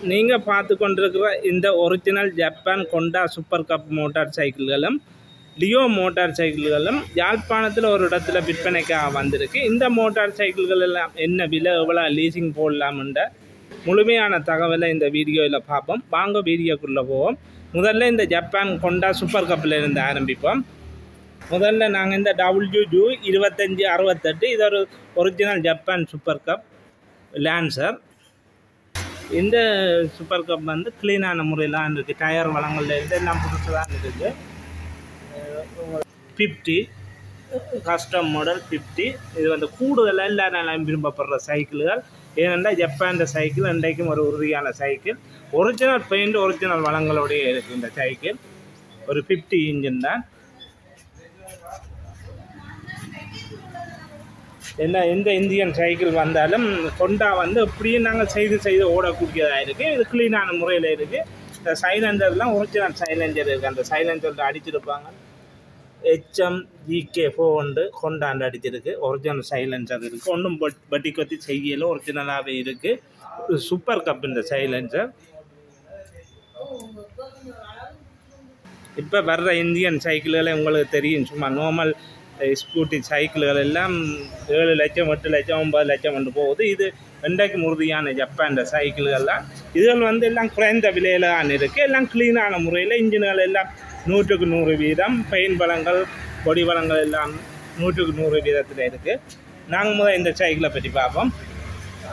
நீங்கள் பார்த்து கொண்டிருக்கிற இந்த original Japan Honda super cup motor சைக்கிள்களும் லியோ மோட்டார் சைக்கிள்களும் யாழ்ப்பாணத்தில் ஒரு இடத்துல விற்பனைக்காக வந்திருக்கு. இந்த மோட்டார் சைக்கிள்கள் எல்லாம் என்ன விலை, எவ்வளோ லீசிங் போடலாம்ன்ற முழுமையான தகவலை இந்த வீடியோவில் பார்ப்போம். வாங்க வீடியோக்குள்ளே போவோம். முதல்ல இந்த ஜப்பான் கொண்டா சூப்பர் கப்பில் இருந்து ஆரம்பிப்போம். முதல்ல நாங்கள் இந்த WU 2568 இது ஒரு original Japan super cup Lancer. இந்த சூப்பர் கப் வந்து க்ளீனான முறையில் இருக்குது. டயர் வளங்களில் இருந்து எல்லாம் புதுசு தான் இருக்குது. 50 கஸ்டம் மாடல் 50. இது வந்து கூடுதலாக எல்லாரும் விரும்பப்படுற சைக்கிள்கள். ஏனென்றால் ஜப்பான் சைக்கிள் இன்றைக்கும் ஒரு உறுதியான சைக்கிள். ஒரிஜினல் பெயிண்ட் ஒரிஜினல் வளங்களோடைய இருக்குது இந்த சைக்கிள். ஒரு 50 இன்ஜின் தான். என்ன எந்த இந்தியன் சைக்கிள் வந்தாலும் கொண்டா வந்து எப்படியும் நாங்கள் செய்து ஓடக்கூடியதாக இருக்குது. இது க்ளீனான முறையில் இருக்குது. இந்த சைலஞ்சர்லாம் ஒரிஜினல் சைலஞ்சர் இருக்குது. அந்த சைலஞ்சரில் அடிச்சிருப்பாங்க. HMGK4 கொண்டாண்டு அடிச்சிருக்கு. ஒரிஜினல் சைலஞ்சர் இருக்குது. ஒன்றும் பட்டி கொத்தி செய்யல, ஒரிஜினலாகவே இருக்குது. சூப்பர் கப் இந்த சைலஞ்சர். இப்போ வர்ற இந்தியன் சைக்கிள்களை உங்களுக்கு தெரியும். சும்மா நார்மல் ஸ்கூட்டி சைக்கிள்கள் எல்லாம் 7 லட்சம் 8 லட்சம் 9 லட்சம் கொண்டு போகுது. இது இன்றைக்கு உறுதியான ஜப்பான் சைக்கிள்கள்லாம். இதுகள் வந்து எல்லாம் குறைந்த விலையில் தான் இருக்குது. எல்லாம் க்ளீனான முறையில் இன்ஜின்கள் எல்லாம் 100க்கு 100 வீதம். பெயின் வளங்கள் பொடி வளங்கள் எல்லாம் 100க்கு 100 வீதத்தில் இருக்குது. நாங்கள் முதல் இந்த சைக்கிளை பற்றி பார்ப்போம்.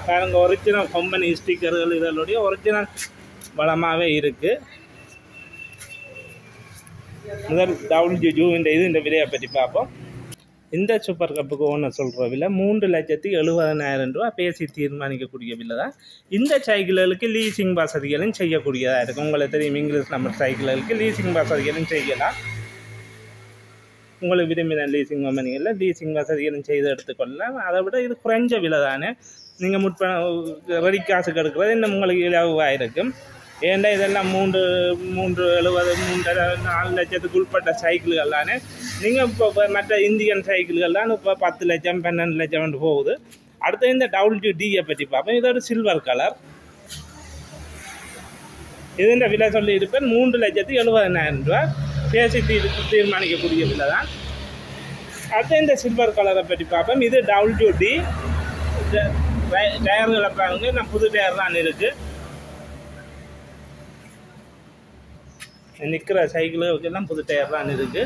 பாருங்க, ஒரிஜினல் கம்பெனி ஸ்டிக்கர்கள் இதனுடைய ஒரிஜினல் வளமாகவே இருக்குது. முதல் WU இந்த விலையை பற்றி பார்ப்போம். இந்த சூப்பர் கப்புக்கு ஓனர் சொல்கிற விலை 3,70,000 ரூபா பேசி தீர்மானிக்கக்கூடிய விலை தான். இந்த சைக்கிள்களுக்கு லீசிங் வசதிகளும் செய்யக்கூடியதாக இருக்குது. உங்களுக்கு தெரியும், இங்கிலீஷ் நம்பர் சைக்கிள்களுக்கு லீசிங் வசதிகளும் செய்யலாம். உங்களுக்கு விரும்பின லீசிங் கம்பெனிகளில் லீசிங் வசதிகளும் செய்து எடுத்துக்கொள்ளலாம். அதை விட இது குறைஞ்ச விலை தானே. நீங்கள் ரெடி காசுக்கு எடுக்கிறது இன்னும் உங்களுக்கு இலவாக இருக்கும். ஏன்டா இதெல்லாம் 3,70,000 3,4 லட்சத்துக்கு உட்பட்ட சைக்கிள்கள் தானே. நீங்கள் இப்போ மற்ற இந்தியன் சைக்கிள்கள்லாம் இப்போ 10 லட்சம் 12 லட்சம் போகுது. அடுத்து இந்த WD-யை பற்றி பார்ப்போம். இது ஒரு சில்வர் கலர். இதுன்ற விலை சொல்லி இருப்பேன் 3,70,000 ரூபா பேசி தீர்மானிக்கக்கூடிய விலை தான். அடுத்து இந்த சில்வர் கலரை பற்றி பார்ப்போம். இது WD. டயர்களை பாருங்க, நான் புது டயர் தான் இருக்குது. நிற்கிற சைக்கிளுக்கெல்லாம் புது டயர் தான் இருக்குது.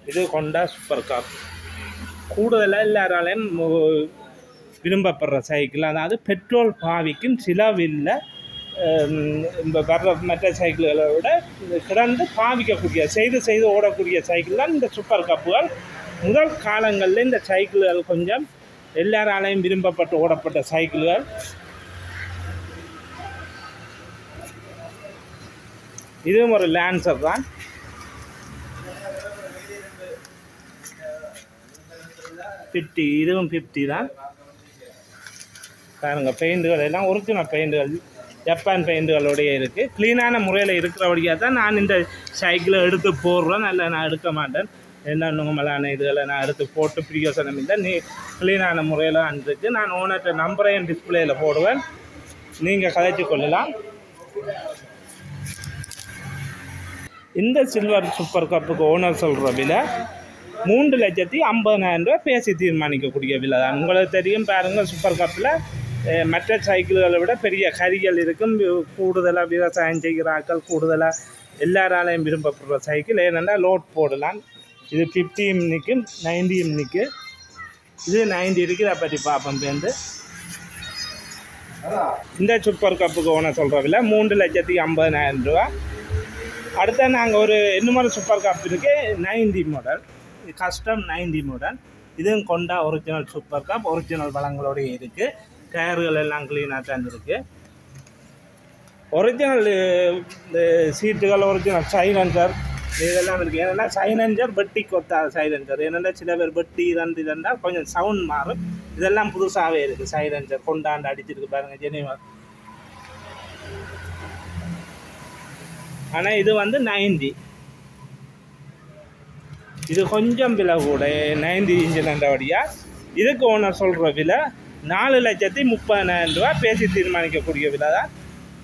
இது கொண்டா சூப்பர் கப். கூடுதலாக எல்லாராலையும் விரும்பப்படுற சைக்கிள். அதாவது பெட்ரோல் பாவிக்கும் சிலவில்லை. இந்த வர்ற மற்ற சைக்கிள்களை விட கிடந்து பாவிக்கக்கூடிய செய்து ஓடக்கூடிய சைக்கிள் தான் இந்த சூப்பர் கப்புகள். முதல் காலங்களில் இந்த சைக்கிள்கள் கொஞ்சம் எல்லாராலையும் விரும்பப்பட்டு ஓடப்பட்ட சைக்கிள்கள். இதுவும் ஒரு லான்சர் தான். இதுவும் 50 தான். பாருங்க, பெயிண்டுகள் எல்லாம் ஒரிஜினல் பெயிண்டுகள் ஜப்பான் பெயிண்டுகளோடைய இருக்குது. க்ளீனான முறையில் இருக்கிறபடியாக தான் நான் இந்த சைக்கிளை எடுத்து போடுறேன். இல்லை, நான் எடுக்க மாட்டேன். என்ன நுகமலான இதுகளை நான் எடுத்து போட்டு பிரியோசனம் இல்லை. க்ளீனான முறையில் தான் இருக்குது. நான் ஓனர்கிட்ட நம்பரையும் டிஸ்பிளேயில் போடுவேன். நீங்கள் கதைச்சு கொள்ளலாம். இந்த சில்வர் சூப்பர் கப்புக்கு ஓனர் சொல்கிற விலை 3,50,000 ரூபா பேசி தீர்மானிக்கக்கூடிய விலை தான். உங்களுக்கு தெரியும், பாருங்கள், சூப்பர் கப்பில் மற்ற சைக்கிள்களை விட பெரிய கரிகள் இருக்கும். கூடுதலாக விவசாயம் செய்கிறார்கள். கூடுதலாக எல்லாராலையும் விரும்பப்படுற சைக்கிள். ஏனென்றால் லோட் போடலாம். இது 50 நிற்கும், 90 நிற்கு. இது 90 இருக்குது. அதை பற்றி பார்ப்போம். சேர்ந்து இந்த சூப்பர் கப்புக்கு ஓனர் சொல்கிற விலை 3,50,000 ரூபா. அடுத்த நாங்கள் ஒரு இன்னொரு சூப்பர் கப் இருக்குது. 90 மாடல், கஸ்டம் 90 மாடல். இதுவும் கொண்டா ஒரிஜினல் சூப்பர் கப். ஒரிஜினல் வளங்களோடய இருக்குது. டயர்கள் எல்லாம் க்ளீனாக தான் இருக்குது. ஒரிஜினல் சீட்டுகள், ஒரிஜினல் சைலஞ்சர் இதெல்லாம் இருக்குது. ஏன்னா சைலஞ்சர் வெட்டி கொத்தாத சைலஞ்சர். ஏன்னா சில பேர் வெட்டி இருந்தால் கொஞ்சம் சவுண்ட் மாறும். இதெல்லாம் புதுசாகவே இருக்குது. சைலஞ்சர் கொண்டாண்டு அடிச்சிருக்கு பாருங்கள், ஜெனிவா. ஆனால் இது வந்து 90. இது கொஞ்சம் விலை கூட 90 இன்ஜின். இதுக்கு ஓனர் சொல்கிற விலை 4,30,000 ரூபா பேசி தீர்மானிக்கக்கூடிய விலை தான்.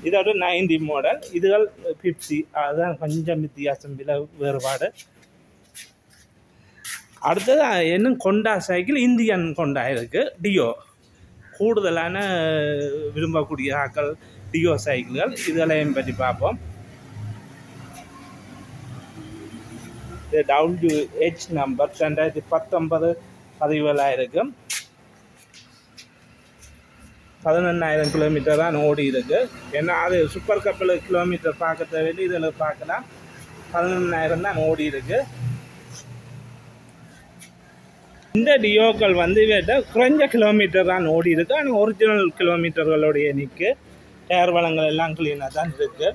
இதோட 90 மாடல், இதுகள் 50. அதுதான் கொஞ்சம் வித்தியாசம் விலை வேறுபாடு. அடுத்தது இன்னும் கொண்டா சைக்கிள், இந்தியன் கொண்டா இருக்குது. டியோ கூடுதலான விரும்பக்கூடிய ஆக்கள் டியோ சைக்கிள்கள், இதெல்லாம் பற்றி பார்ப்போம். இது WH நம்பர் 2019 பதிவுகளாக இருக்கும். 11,000 கிலோமீட்டர் தான் ஓடி இருக்கு. ஏன்னா அது சூப்பர் கப்பில் கிலோமீட்டர் பார்க்க தேவையில்லை, இதில் பார்க்கலாம். 11,000 தான் ஓடி இருக்கு. இந்த டியோக்கள் வந்து குறைஞ்ச கிலோமீட்டர் தான் ஓடி இருக்கு. ஆனால் ஒரிஜினல் கிலோமீட்டர்களுடைய எண்ணிக்கை டயர் வளங்கள் எல்லாம் கிளீனாக தான் இருக்கு.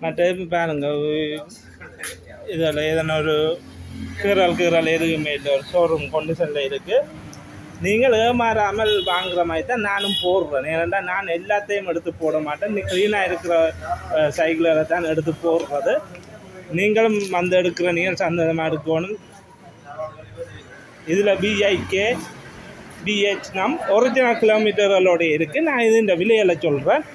மற்ற பாருங்க, இதில் எதனா ஒரு கீறல் எதுவுமே இல்லை. ஒரு ஷோரூம் கண்டிஷனில் இருக்குது. நீங்கள் ஏமாறாமல் வாங்குற மாதிரி தான் நானும் போடுறேன். ஏன்னா நான் எல்லாத்தையும் எடுத்து போட மாட்டேன். நீ க்ளீனாக இருக்கிற சைக்கிளை தான் எடுத்து போடுறது. நீங்களும் வந்து எடுக்கிற நீங்கள் சந்தோஷமாக எடுக்கணும். இதில் BIK BH ஒரிஜினல் கிலோமீட்டர்களோடு இருக்குது. நான் இது இந்த விலையில் சொல்கிறேன்.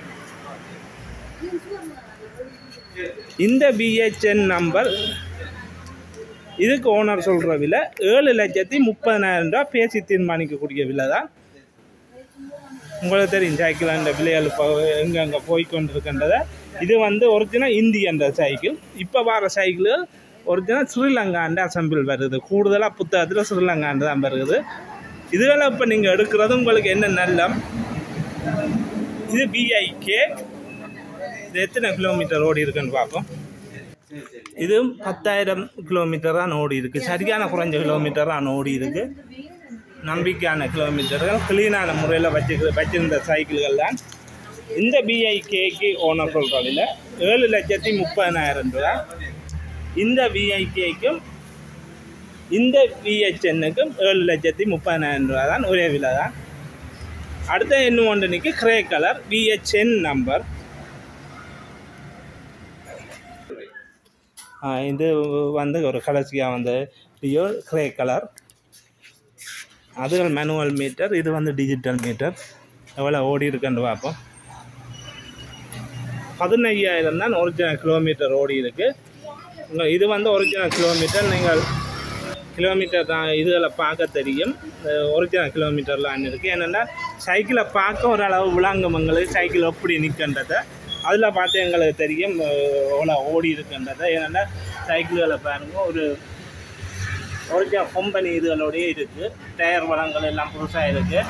இந்த BHN நம்பர் இதுக்கு ஓனர் சொல்கிற விலை 7,30,000 ரூபா பேசி தீர்மானிக்கக்கூடிய விலை தான். உங்களுக்கு தெரியும் சைக்கிள் அந்த விலைகள் இப்போ எங்கெங்கே போய்கொண்டிருக்கின்றத. இது வந்து ஒரிஜினல் இந்தியன்ற சைக்கிள். இப்போ வர சைக்கிள் ஒரிஜினல் ஸ்ரீலங்காண்ட அசம்பிள் வருது. கூடுதலாக புத்தகத்தில் ஸ்ரீலங்காண்டு தான் வருது. இதுகளை இப்போ நீங்கள் எடுக்கிறது உங்களுக்கு என்ன நல்லம். இது BIK. இது எத்தனை கிலோமீட்டர் ஓடி இருக்குன்னு பார்ப்போம். இது 10,000 கிலோமீட்டர் தான் ஓடி இருக்குது. சரியான குறைஞ்ச கிலோமீட்டர் தான் ஓடி இருக்குது. நம்பிக்கையான கிலோமீட்டர்கள், கிளீனான முறையில் வச்சிருந்த சைக்கிள்கள் தான். இந்த BIKக்கு ஓனர் சொல்கிற விலை 7,30,000 ரூபா. இந்த BIKக்கும் இந்த BHNக்கும் 7,30,000 ரூபா தான், ஒரே விலை தான். அடுத்த இன்னும் ஒன்று நிற்கி கிரே கலர் BHN நம்பர். இது வந்து ஒரு கடைசியாக வந்து டியோ கிரே கலர். அதுகள் மேனுவல் மீட்டர், இது வந்து டிஜிட்டல் மீட்டர். எவ்வளோ ஓடி இருக்குன்னு பார்ப்போம். 15,000 தான் ஒரிஜினல் கிலோமீட்டர் ஓடி இருக்குது. இது வந்து ஒரிஜினல் கிலோமீட்டர். நீங்கள் கிலோமீட்டர் தான் இதில் பார்க்க தெரியும். ஒரிஜினல் கிலோமீட்டர்லாம் இருக்குது. என்னென்னா சைக்கிளை பார்க்க ஓரளவு விளாங்குமங்களுக்கு சைக்கிள் எப்படி நிற்கின்றதை அதில் பார்த்து எங்களுக்கு தெரியும் எவ்வளோ ஓடி இருக்குன்றதை. ஏன்னா சைக்கிள்களை பாருங்க, ஒரு ஒரிஜினல் கம்பெனி இதுகளோடையே இருக்குது. டயர் வளங்கள் எல்லாம் புதுசாக இருக்குது.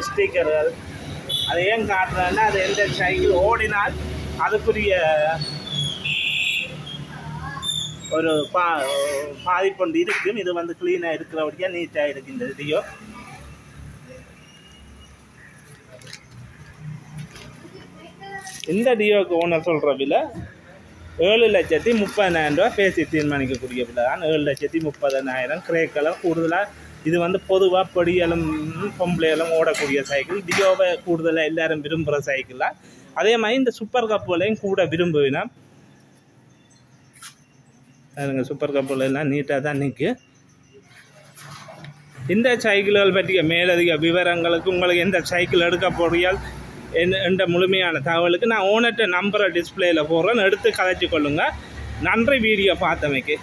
ஸ்டிக்கர்கள் அதை ஏன் காட்டுறேன்னா, அது எந்த சைக்கிள் ஓடினால் அதுக்குரிய ஒரு பாதிப்பு இருக்கும். இது வந்து க்ளீனாக இருக்கிறபடியாக நீட்டாக இருக்குது இந்த வீடியோ. இந்த டியோக்கு ஓனர் சொல்கிற விலை 7,30,000 ரூபா பேசி தீர்மானிக்கக்கூடிய விலை தான். 7,30,000 கிரே கலர். கூடுதலாக இது வந்து பொதுவாக பொடியலும் பொம்பளையலும் ஓடக்கூடிய சைக்கிள். டியோவை கூடுதலாக எல்லோரும் விரும்புகிற சைக்கிளாக. அதே மாதிரி இந்த சூப்பர் கப்புகளையும் கூட விரும்புவினா சூப்பர் கப்புலாம் நீட்டாக தான் நிற்கு. இந்த சைக்கிள்கள் பற்றிய மேலதிக விவரங்களுக்கு உங்களுக்கு எந்த சைக்கிள் எடுக்க போறியால் என்ற முழுமையான தகவலுக்கு நான் ஓனர்கிட்ட நம்பரை டிஸ்பிளேயில் போடுறேன். எடுத்து கதைச்சி கொள்ளுங்கள். நன்றி வீடியோ பார்த்தமைக்கு.